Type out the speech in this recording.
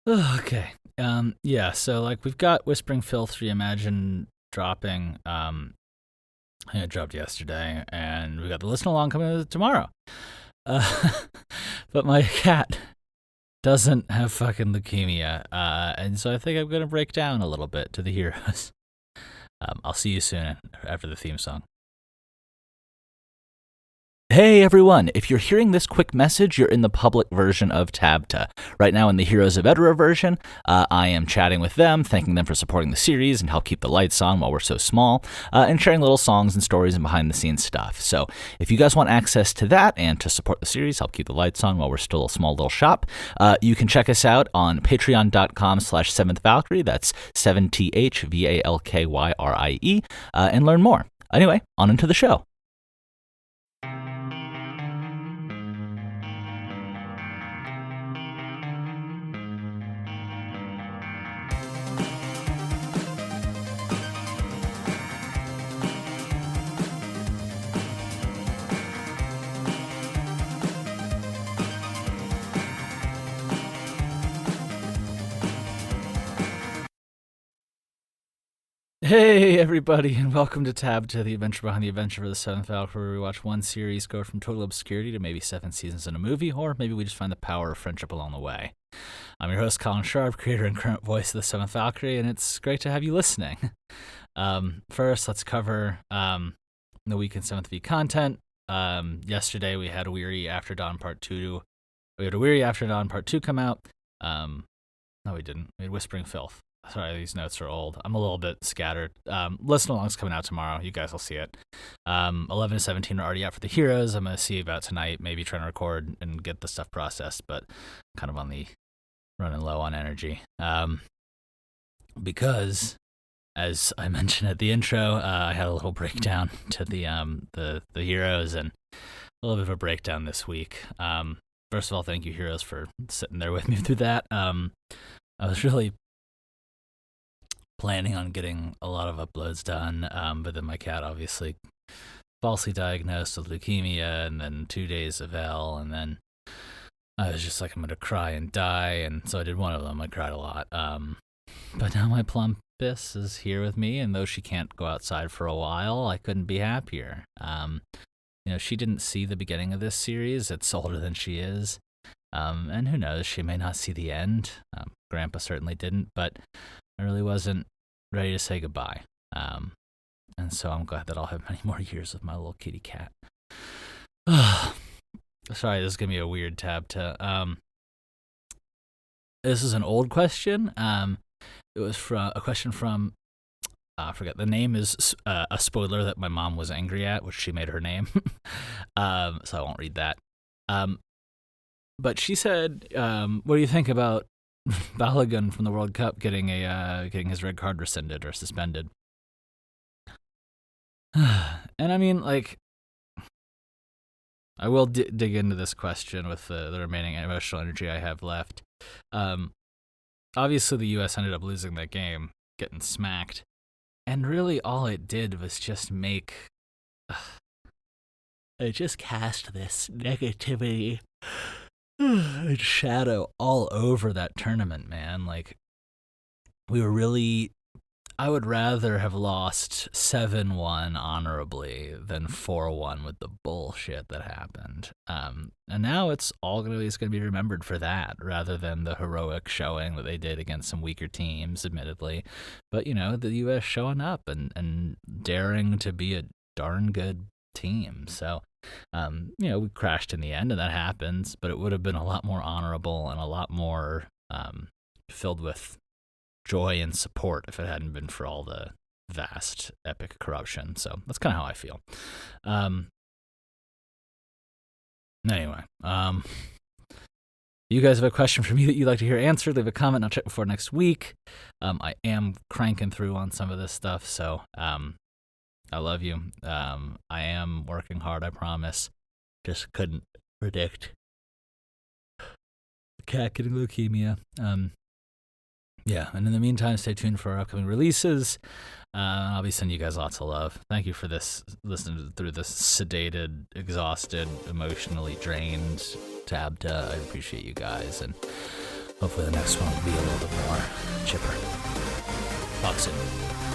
Okay. Yeah, so like we've got Whispering Filth Reimagine dropping. I think it dropped yesterday, and we got the listen along coming tomorrow. Uh, but my cat doesn't have fucking leukemia, and so I think I'm gonna break down a little bit to the heroes. I'll see you soon after the theme song. Hey everyone, if you're hearing this quick message, you're in the public version of TABTA. Right now in the Heroes of Edra version, I am chatting with them, thanking them for supporting the series and help keep the lights on while we're so small, and sharing little songs and stories and behind the scenes stuff. So if you guys want access to that and to support the series, help keep the lights on while we're still a small little shop, you can check us out on patreon.com/7th Valkyrie, that's 7THVALKYRIE, and learn more. Anyway, on into the show. Hey everybody, and welcome to TABTA, the adventure behind the adventure for the 7th Valkyrie, where we watch one series go from total obscurity to maybe 7 seasons in a movie, or maybe we just find the power of friendship along the way. I'm your host, Colin Sharp, creator and current voice of the 7th Valkyrie, and it's great to have you listening. First, let's cover the week in 7th V content. Yesterday we had Weary After Dawn Part 2. We had a Weary After Dawn Part 2 come out. No, we didn't. We had Whispering Filth. Sorry, these notes are old. I'm a little bit scattered. Listen Along's coming out tomorrow. You guys will see it. 11 to 17 are already out for the heroes. I'm going to see about tonight, maybe trying to record and get the stuff processed, but kind of on the running low on energy. Because, as I mentioned at the intro, I had a little breakdown to the heroes and a little bit of a breakdown this week. First of all, thank you, heroes, for sitting there with me through that. I was really planning on getting a lot of uploads done, but then my cat obviously falsely diagnosed with leukemia, and then 2 days of L, and then I was just like, I'm gonna cry and die, and so I did one of them. I cried a lot, but now my Plumpus is here with me, and though she can't go outside for a while, I couldn't be happier. She didn't see the beginning of this series. It's older than she is, and who knows, she may not see the end. Grandpa certainly didn't, but I really wasn't ready to say goodbye. And so I'm glad that I'll have many more years with my little kitty cat. Sorry, this is going to be a weird tab to... This is an old question. It was from a question from... I forget. The name is a spoiler that my mom was angry at, which she made her name. So I won't read that. But she said, what do you think about Balogun from the World Cup getting his red card rescinded or suspended? And I mean, like, I will dig into this question with the remaining emotional energy I have left. Obviously, the U.S. ended up losing that game, getting smacked, and really all it did was just make... it just cast this negativity and shadow all over that tournament, man. Like, we were really... I would rather have lost 7-1 honorably than 4-1 with the bullshit that happened. And now it's going to be remembered for that, rather than the heroic showing that they did against some weaker teams, admittedly. But, the U.S. showing up and daring to be a darn good team. So, we crashed in the end, and that happens, but it would have been a lot more honorable and a lot more filled with joy and support if it hadn't been for all the vast, epic corruption. So that's kind of how I feel. Anyway, you guys have a question for me that you'd like to hear answered, leave a comment and I'll check before next week. I am cranking through on some of this stuff, so I love you. I am working hard, I promise. Just couldn't predict the cat getting leukemia. Yeah, and in the meantime, stay tuned for our upcoming releases. I'll be sending you guys lots of love. Thank you for listening through this sedated, exhausted, emotionally drained TABTA. I appreciate you guys, and hopefully the next one will be a little bit more chipper. Talk soon.